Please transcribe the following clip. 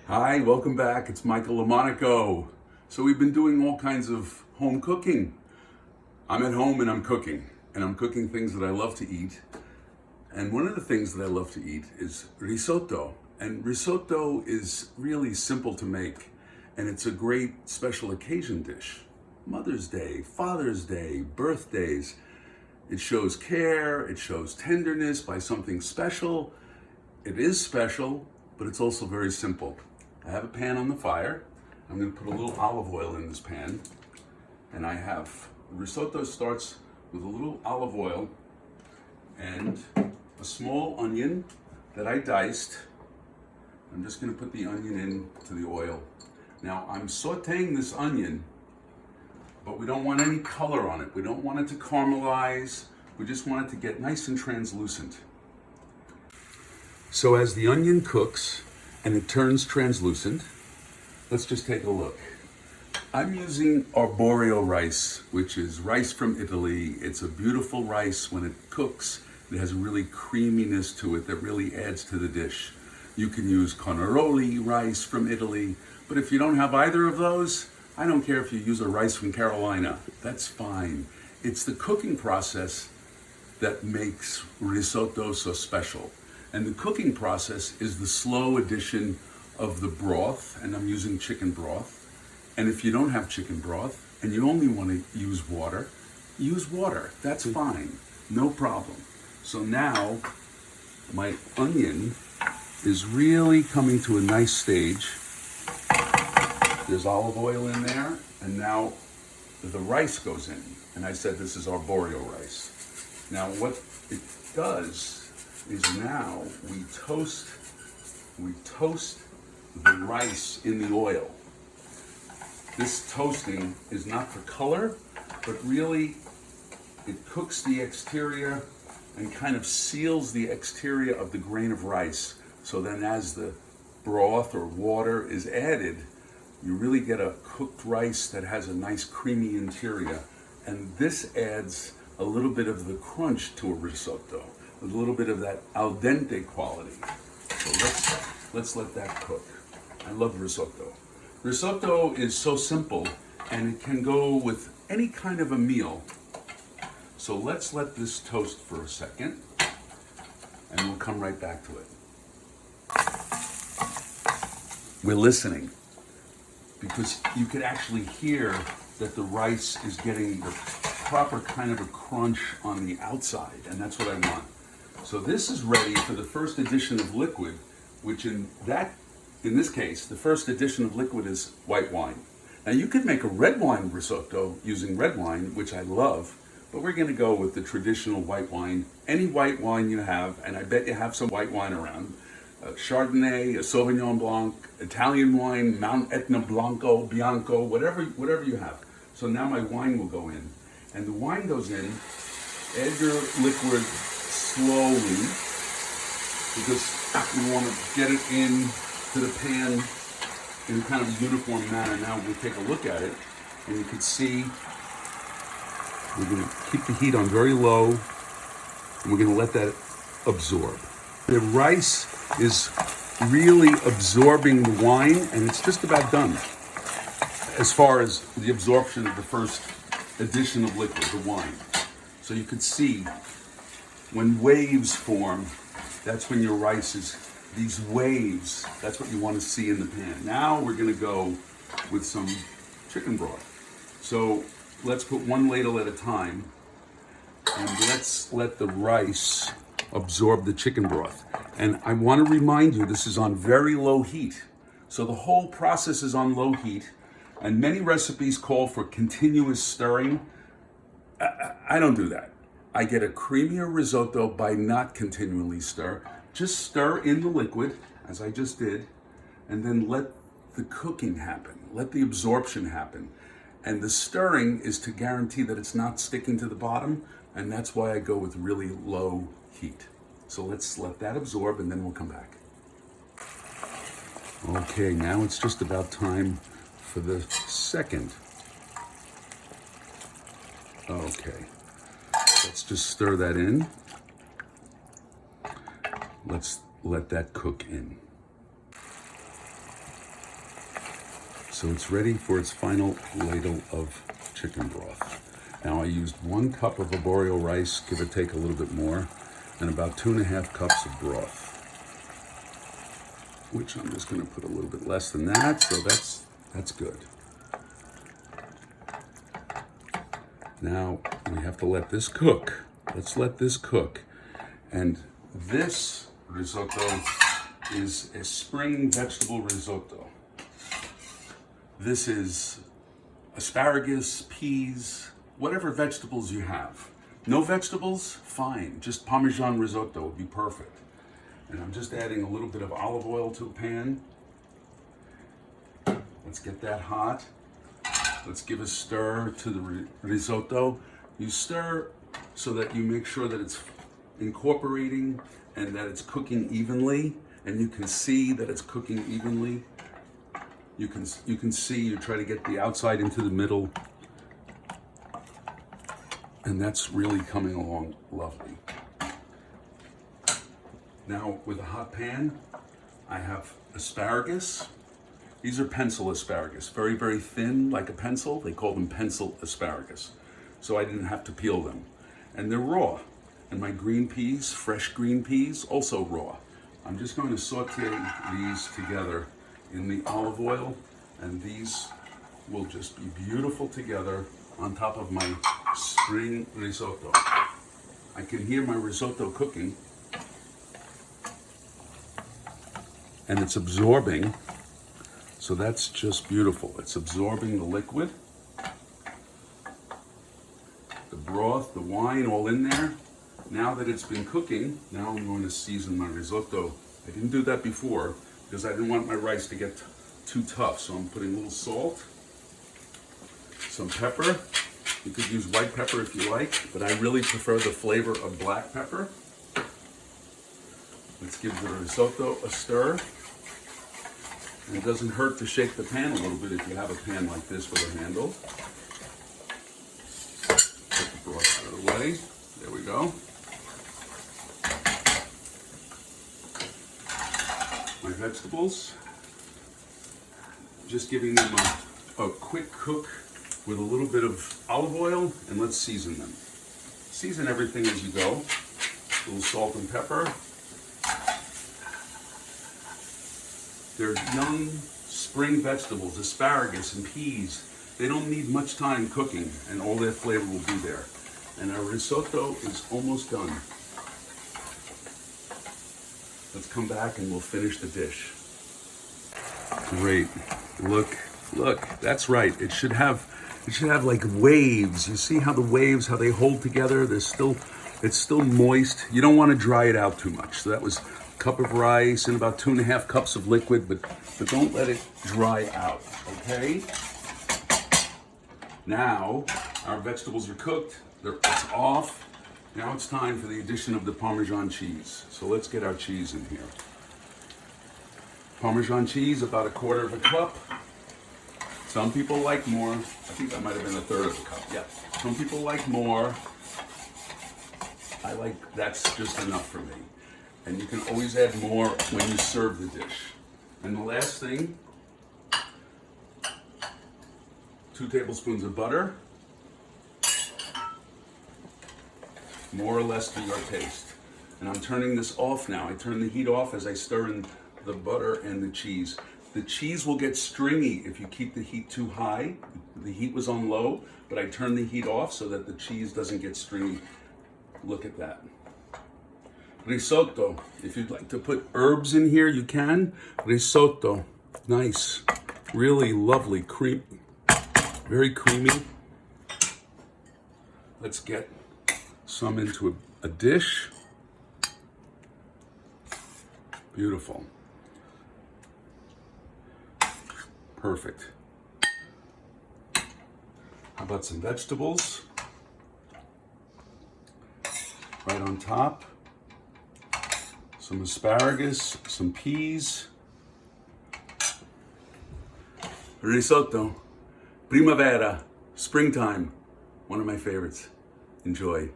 Hi, welcome back. It's Michael Lomonaco. So we've been doing all kinds of home cooking. I'm at home and I'm cooking things that I love to eat. And one of the things that I love to eat is risotto. And risotto is really simple to make, and it's a great special occasion dish. Mother's Day, Father's Day, birthdays. It shows care, it shows tenderness by something special. It is special, but it's also very simple. I have a pan on the fire. I'm going to put a little olive oil in this pan. And I have, risotto starts with a little olive oil and a small onion that I diced. I'm just going to put the onion into the oil. Now I'm sauteing this onion, but we don't want any color on it. We don't want it to caramelize. We just want it to get nice and translucent. So as the onion cooks and it turns translucent, let's just take a look. I'm using arborio rice, which is rice from Italy. It's a beautiful rice. When it cooks, it has a really creaminess to it that really adds to the dish. You can use carnaroli rice from Italy, but if you don't have either of those, I don't care if you use a rice from Carolina. That's fine. It's the cooking process that makes risotto so special. And the cooking process is the slow addition of the broth, and I'm using chicken broth. And if you don't have chicken broth and you only want to use water. That's fine, no problem. So now my onion is really coming to a nice stage. There's olive oil in there, and now the rice goes in. And I said this is arborio rice. Now what it does is now we toast the rice in the oil. This toasting is not for color, but really it cooks the exterior and kind of seals the exterior of the grain of rice. So then as the broth or water is added, you really get a cooked rice that has a nice creamy interior. And this adds a little bit of the crunch to a risotto, a little bit of that al dente quality. So let's let that cook. I love risotto. Risotto is so simple, and it can go with any kind of a meal. So let's let this toast for a second, and we'll come right back to it. We're listening, because you could actually hear that the rice is getting the proper kind of a crunch on the outside, and that's what I want. So this is ready for the first addition of liquid, which in this case, the first addition of liquid is white wine. Now you could make a red wine risotto using red wine, which I love, but we're gonna go with the traditional white wine. Any white wine you have, and I bet you have some white wine around. A Chardonnay, a Sauvignon Blanc, Italian wine, Mount Etna Bianco, whatever you have. So now my wine will go in. And the wine goes in, add your liquid slowly, because we want to get it in to the pan in kind of a uniform manner. Now we'll take a look at it, and you can see we're going to keep the heat on very low, and we're going to let that absorb. The rice is really absorbing the wine, and it's just about done as far as the absorption of the first addition of liquid, the wine. So you can see when waves form, that's when your rice is, these waves, that's what you want to see in the pan. Now we're going to go with some chicken broth. So let's put one ladle at a time, and let's let the rice absorb the chicken broth. And I want to remind you, this is on very low heat. So the whole process is on low heat, and many recipes call for continuous stirring. I don't do that. I get a creamier risotto by not continually stir. Just stir in the liquid, as I just did, and then let the cooking happen. Let the absorption happen. And the stirring is to guarantee that it's not sticking to the bottom, and that's why I go with really low heat. So let's let that absorb, and then we'll come back. Okay, now it's just about time for the second. Okay, let's just stir that in. Let's let that cook in. So it's ready for its final ladle of chicken broth. Now I used 1 cup of arborio rice, give or take a little bit more, and about 2.5 cups of broth, which I'm just going to put a little bit less than that, so that's good. Now we have to let this cook. Let's let this cook. And this risotto is a spring vegetable risotto. This is asparagus, peas, whatever vegetables you have. No vegetables? Fine. Just Parmesan risotto would be perfect. And I'm just adding a little bit of olive oil to a pan. Let's get that hot. Let's give a stir to the risotto. You stir so that you make sure that it's incorporating and that it's cooking evenly, and you can see that it's cooking evenly. You can see, you try to get the outside into the middle, and that's really coming along lovely. Now with a hot pan, I have asparagus. These are pencil asparagus, very, very thin, like a pencil. They call them pencil asparagus. So I didn't have to peel them. And they're raw. And my green peas, fresh green peas, also raw. I'm just going to saute these together in the olive oil, and these will just be beautiful together on top of my spring risotto. I can hear my risotto cooking, and it's absorbing. So that's just beautiful. It's absorbing the liquid, the broth, the wine, all in there. Now that it's been cooking, now I'm going to season my risotto. I didn't do that before because I didn't want my rice to get too tough. So I'm putting a little salt, some pepper. You could use white pepper if you like, but I really prefer the flavor of black pepper. Let's give the risotto a stir. And it doesn't hurt to shake the pan a little bit if you have a pan like this with a handle. Put the broth out of the way. There we go. My vegetables. Just giving them a quick cook with a little bit of olive oil, and let's season them. Season everything as you go. A little salt and pepper. They're young spring vegetables, asparagus and peas. They don't need much time cooking, and all their flavor will be there. And our risotto is almost done. Let's come back and we'll finish the dish. Great. Look, that's right. It should have like waves. You see how the waves, how they hold together? It's still moist. You don't want to dry it out too much. So that was a cup of rice and about 2.5 cups of liquid, but don't let it dry out, okay? Now, our vegetables are cooked. It's off. Now it's time for the addition of the Parmesan cheese. So let's get our cheese in here. Parmesan cheese, about 1/4 cup. Some people like more. I think that might have been 1/3 cup. Yeah. Some people like more. That's just enough for me. And you can always add more when you serve the dish. And the last thing, 2 tablespoons of butter. More or less to your taste. And I'm turning this off now. I turn the heat off as I stir in the butter and the cheese. The cheese will get stringy if you keep the heat too high. The heat was on low, but I turned the heat off so that the cheese doesn't get stringy. Look at that. Risotto. If you'd like to put herbs in here, you can. Risotto. Nice. Really lovely. Cream. Very creamy. Let's get some into a dish. Beautiful. Perfect. How about some vegetables? Right on top. Some asparagus, some peas. Risotto. Primavera. Springtime. One of my favorites. Enjoy.